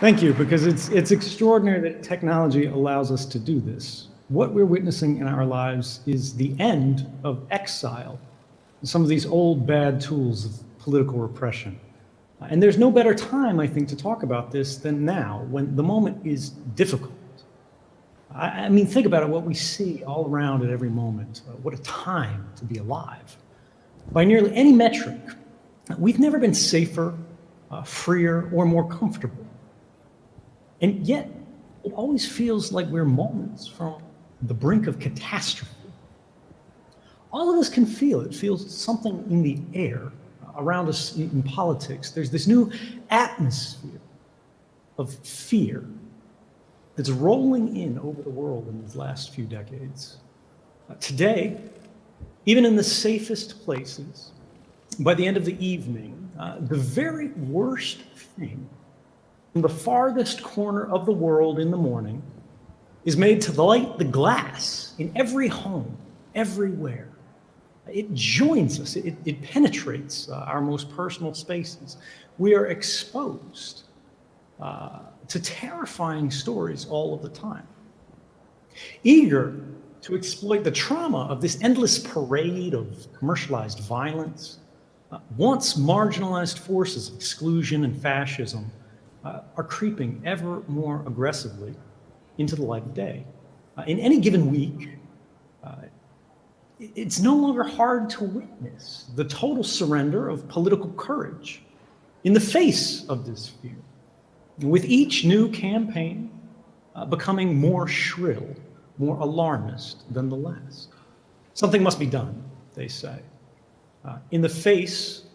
Thank you, because it's extraordinary that technology allows us to do this. What we're witnessing in our lives is the end of exile, some of these old bad tools of political repression. And there's no better time, I think, to talk about this than now, when the moment is difficult. I mean, think about it, what we see all around at every moment. What a time to be alive. By nearly any metric, we've never been safer, freer, or more comfortable. And yet, it always feels like we're moments from the brink of catastrophe. All of us can feel it, feels something in the air around us in politics. There's this new atmosphere of fear that's rolling in over the world in these last few decades. Today, even in the safest places, by the end of the evening, the very worst thing from the farthest corner of the world in the morning is made to light the glass in every home, everywhere. It joins us, it penetrates our most personal spaces. We are exposed to terrifying stories all of the time. Eager to exploit the trauma of this endless parade of commercialized violence, once marginalized forces of exclusion and fascism are creeping ever more aggressively into the light of day. In any given week, it's no longer hard to witness the total surrender of political courage in the face of this fear, with each new campaign becoming more shrill, more alarmist than the last. Something must be done, they say, in the face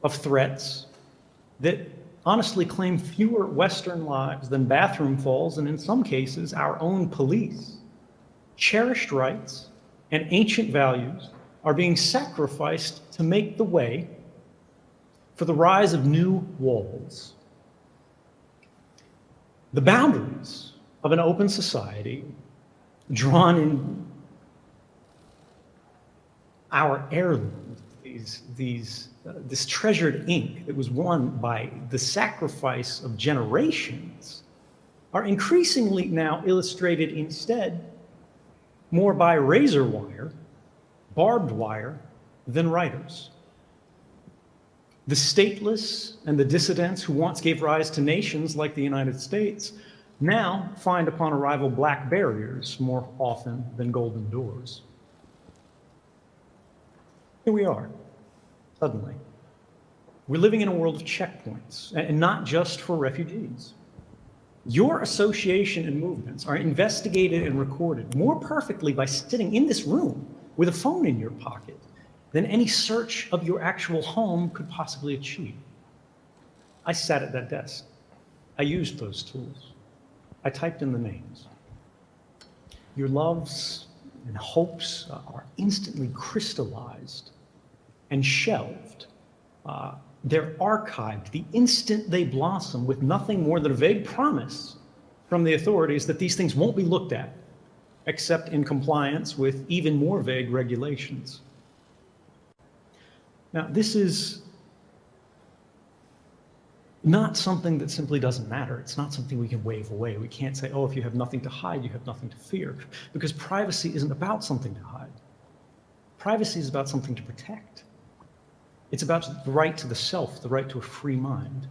of threats that honestly claim fewer Western lives than bathroom falls, and in some cases, our own police. Cherished rights and ancient values are being sacrificed to make the way for the rise of new walls. The boundaries of an open society drawn in our heirlooms, this treasured ink that was won by the sacrifice of generations, are increasingly now illustrated instead more by razor wire, barbed wire, than writers. The stateless and the dissidents who once gave rise to nations like the United States now find upon arrival black barriers more often than golden doors. Here we are, suddenly. We're living in a world of checkpoints, and not just for refugees. Your association and movements are investigated and recorded more perfectly by sitting in this room with a phone in your pocket than any search of your actual home could possibly achieve. I sat at that desk. I used those tools. I typed in the names. Your loves and hopes are instantly crystallized and shelved. They're archived the instant they blossom with nothing more than a vague promise from the authorities that these things won't be looked at, except in compliance with even more vague regulations. Now, this is not something that simply doesn't matter. It's not something we can wave away. We can't say, oh, if you have nothing to hide, you have nothing to fear, because privacy isn't about something to hide. Privacy is about something to protect. It's about the right to the self, the right to a free mind.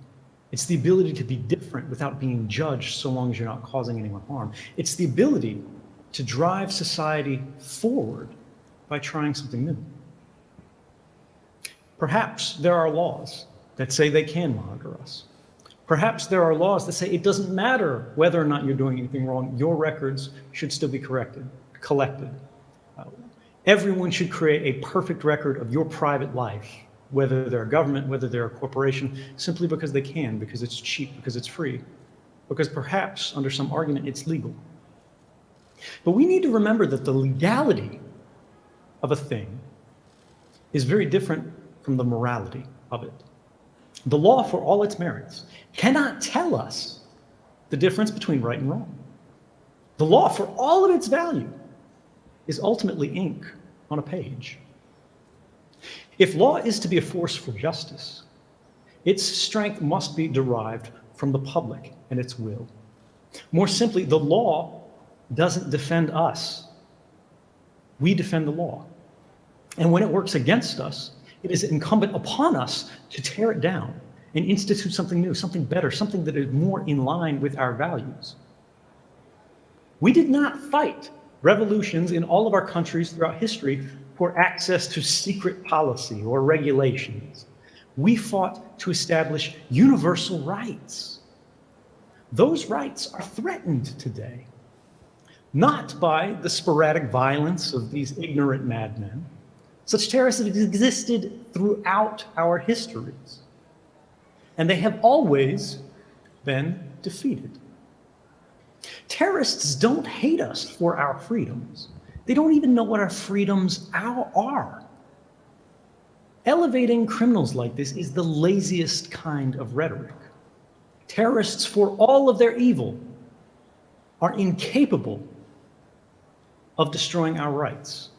It's the ability to be different without being judged so long as you're not causing anyone harm. It's the ability to drive society forward by trying something new. Perhaps there are laws that say they can monitor us. Perhaps there are laws that say it doesn't matter whether or not you're doing anything wrong, your records should still be collected. Everyone should create a perfect record of your private life, whether they're a government, whether they're a corporation, simply because they can, because it's cheap, because it's free, because perhaps under some argument it's legal. But we need to remember that the legality of a thing is very different from the morality of it. The law, for all its merits, cannot tell us the difference between right and wrong. The law, for all of its value, is ultimately ink on a page. If law is to be a force for justice, its strength must be derived from the public and its will. More simply, the law doesn't defend us. We defend the law. And when it works against us, it is incumbent upon us to tear it down and institute something new, something better, something that is more in line with our values. We did not fight revolutions in all of our countries throughout history for access to secret policy or regulations. We fought to establish universal rights. Those rights are threatened today, not by the sporadic violence of these ignorant madmen. Such terrorists have existed throughout our histories, and they have always been defeated. Terrorists don't hate us for our freedoms. They don't even know what our freedoms are. Elevating criminals like this is the laziest kind of rhetoric. Terrorists, for all of their evil, are incapable of destroying our rights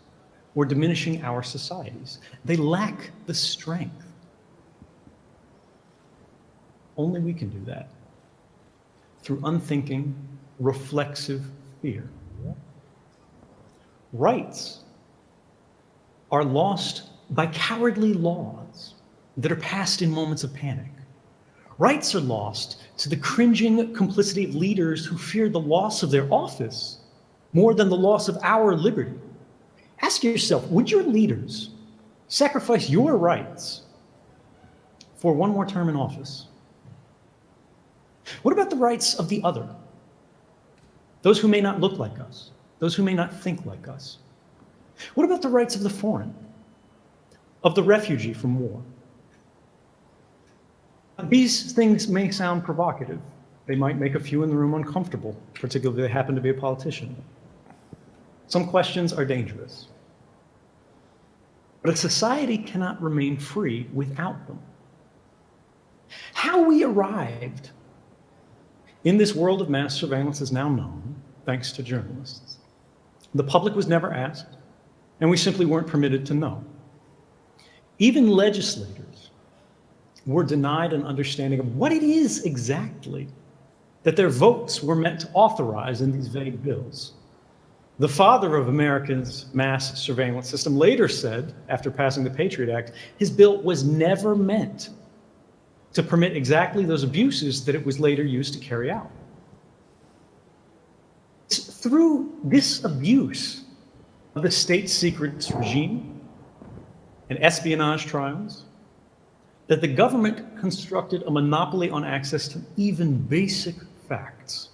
or diminishing our societies. They lack the strength. Only we can do that through unthinking, reflexive fear. Rights are lost by cowardly laws that are passed in moments of panic. Rights are lost to the cringing complicity of leaders who fear the loss of their office more than the loss of our liberty. Ask yourself, would your leaders sacrifice your rights for one more term in office? What about the rights of the other? Those who may not look like us, those who may not think like us. What about the rights of the foreign, of the refugee from war? These things may sound provocative. They might make a few in the room uncomfortable, particularly if they happen to be a politician. Some questions are dangerous. But a society cannot remain free without them. How we arrived in this world of mass surveillance is now known, thanks to journalists. The public was never asked, and we simply weren't permitted to know. Even legislators were denied an understanding of what it is exactly that their votes were meant to authorize in these vague bills. The father of America's mass surveillance system later said, after passing the Patriot Act, his bill was never meant to permit exactly those abuses that it was later used to carry out. It's through this abuse of the state secrets regime and espionage trials that the government constructed a monopoly on access to even basic facts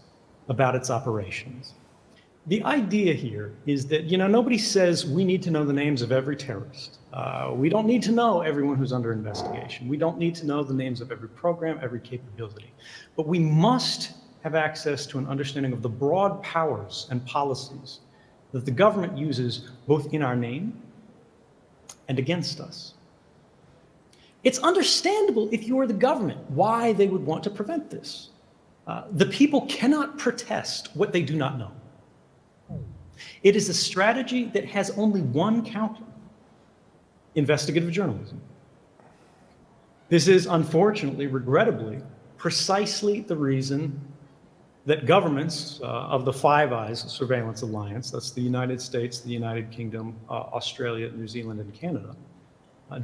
about its operations. The idea here is that, nobody says we need to know the names of every terrorist. We don't need to know everyone who's under investigation. We don't need to know the names of every program, every capability. But we must have access to an understanding of the broad powers and policies that the government uses both in our name and against us. It's understandable if you're the government why they would want to prevent this. The people cannot protest what they do not know. It is a strategy that has only one counter: investigative journalism. This is, unfortunately, regrettably, precisely the reason that governments of the Five Eyes Surveillance Alliance, that's the United States, the United Kingdom, Australia, New Zealand, and Canada,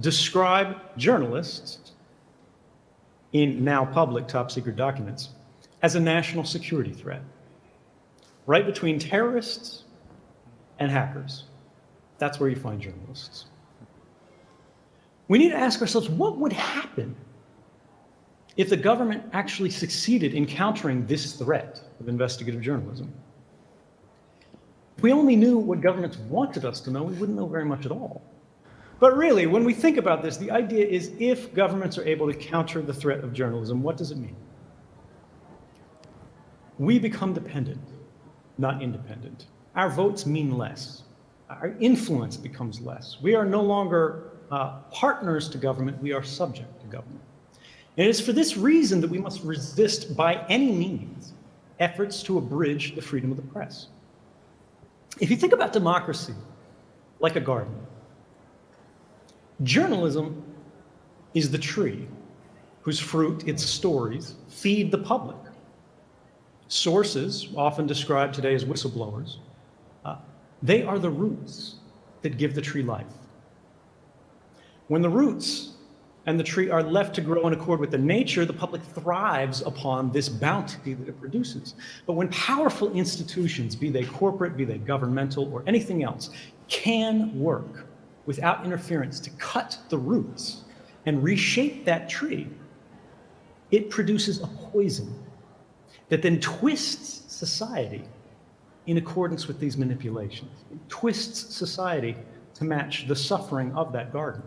describe journalists in now public top secret documents as a national security threat, right between terrorists and hackers. That's where you find journalists. We need to ask ourselves, what would happen if the government actually succeeded in countering this threat of investigative journalism? If we only knew what governments wanted us to know, we wouldn't know very much at all. But really, when we think about this, the idea is, if governments are able to counter the threat of journalism, what does it mean? We become dependent, not independent. Our votes mean less. Our influence becomes less. We are no longer partners to government, we are subject to government. And it is for this reason that we must resist by any means efforts to abridge the freedom of the press. If you think about democracy like a garden, journalism is the tree whose fruit, its stories, feed the public. Sources, often described today as whistleblowers, they are the roots that give the tree life. When the roots and the tree are left to grow in accord with the nature, the public thrives upon this bounty that it produces. But when powerful institutions, be they corporate, be they governmental, or anything else, can work without interference to cut the roots and reshape that tree, it produces a poison that then twists society in accordance with these manipulations. It twists society to match the suffering of that garden.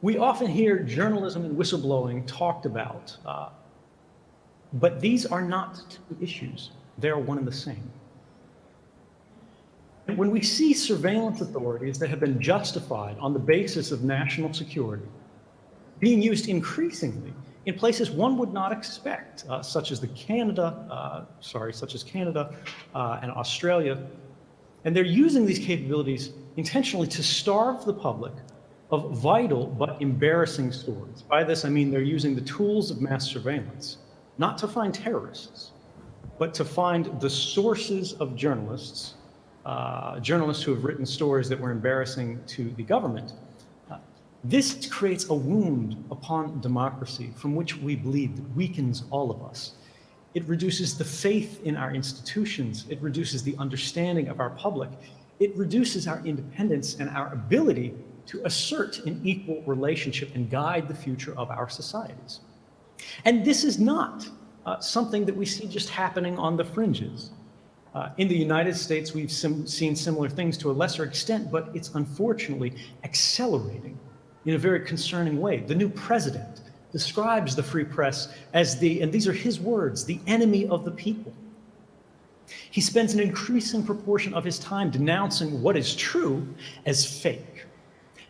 We often hear journalism and whistleblowing talked about, but these are not two issues. They are one and the same. When we see surveillance authorities that have been justified on the basis of national security being used increasingly in places one would not expect, such as Canada and Australia, and they're using these capabilities intentionally to starve the public of vital but embarrassing stories. By this, I mean they're using the tools of mass surveillance, not to find terrorists, but to find the sources of journalists, journalists who have written stories that were embarrassing to the government. This creates a wound upon democracy from which we bleed that weakens all of us. It reduces the faith in our institutions. It reduces the understanding of our public. It reduces our independence and our ability to assert an equal relationship and guide the future of our societies. And this is not something that we see just happening on the fringes. In the United States, we've seen similar things to a lesser extent, but it's unfortunately accelerating in a very concerning way. The new president describes the free press as and these are his words, the enemy of the people. He spends an increasing proportion of his time denouncing what is true as fake,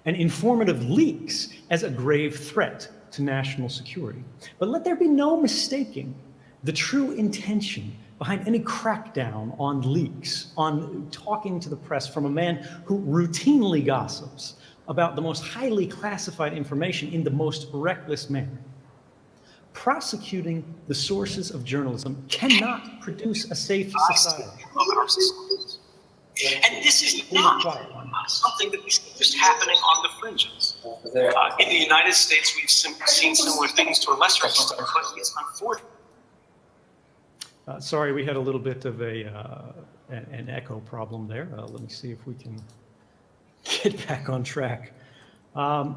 and informative leaks as a grave threat to national security. But let there be no mistaking the true intention behind any crackdown on leaks, on talking to the press from a man who routinely gossips about the most highly classified information in the most reckless manner. Prosecuting the sources of journalism cannot produce a safe society. And this is not something that we see just happening on the fringes. In the United States, we've seen similar things to a lesser extent, but it's unfortunate. Sorry, we had a little bit of an echo problem there. Let me see if we can get back on track. A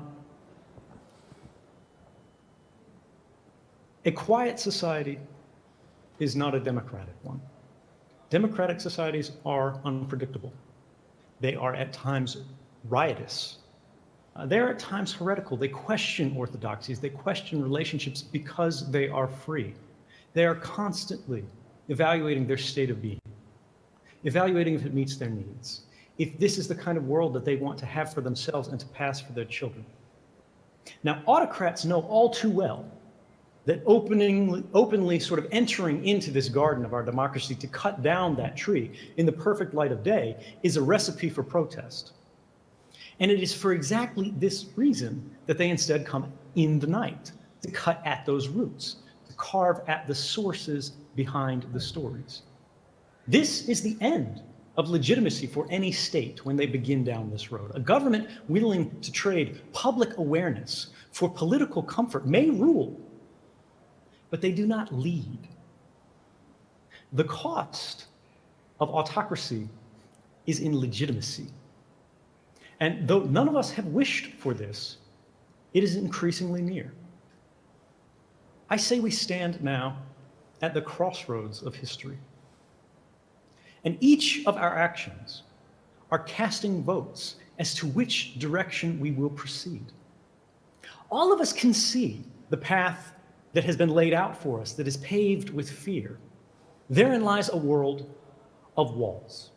quiet society is not a democratic one. Democratic societies are unpredictable. They are at times riotous. They're at times heretical. They question orthodoxies. They question relationships because they are free. They are constantly evaluating their state of being, evaluating if it meets their needs, if this is the kind of world that they want to have for themselves and to pass for their children. Now, autocrats know all too well that openly sort of entering into this garden of our democracy to cut down that tree in the perfect light of day is a recipe for protest. And it is for exactly this reason that they instead come in the night to cut at those roots, to carve at the sources behind the stories. This is the end of legitimacy for any state when they begin down this road. A government willing to trade public awareness for political comfort may rule, but they do not lead. The cost of autocracy is in legitimacy. And though none of us have wished for this, it is increasingly near. I say we stand now at the crossroads of history. And each of our actions are casting votes as to which direction we will proceed. All of us can see the path that has been laid out for us, that is paved with fear. Therein lies a world of walls,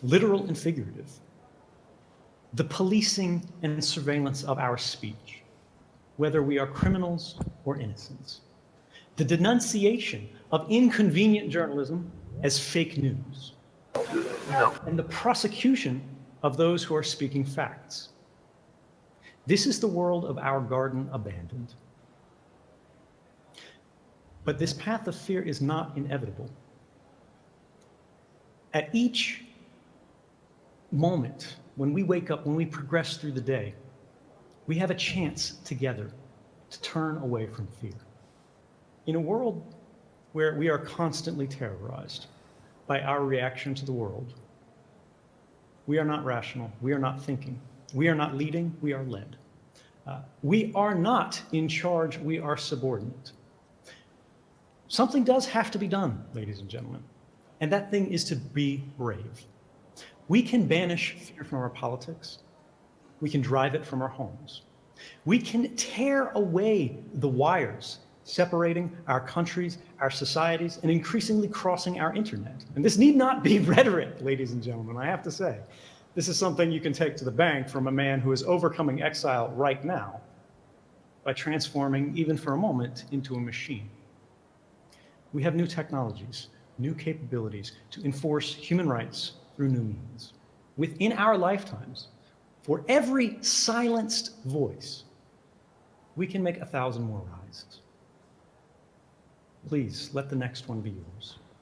literal and figurative. The policing and surveillance of our speech, whether we are criminals or innocents. The denunciation of inconvenient journalism as fake news. And the prosecution of those who are speaking facts. This is the world of our garden abandoned. But this path of fear is not inevitable. At each moment, when we wake up, when we progress through the day, we have a chance together to turn away from fear. In a world where we are constantly terrorized by our reaction to the world, we are not rational, we are not thinking, we are not leading, we are led. We are not in charge, we are subordinate. Something does have to be done, ladies and gentlemen, and that thing is to be brave. We can banish fear from our politics. We can drive it from our homes. We can tear away the wires separating our countries, our societies, and increasingly crossing our internet. And this need not be rhetoric, ladies and gentlemen, I have to say. This is something you can take to the bank from a man who is overcoming exile right now by transforming, even for a moment, into a machine. We have new technologies, new capabilities to enforce human rights through new means. Within our lifetimes, for every silenced voice, we can make 1,000 more rise. Please let the next one be yours.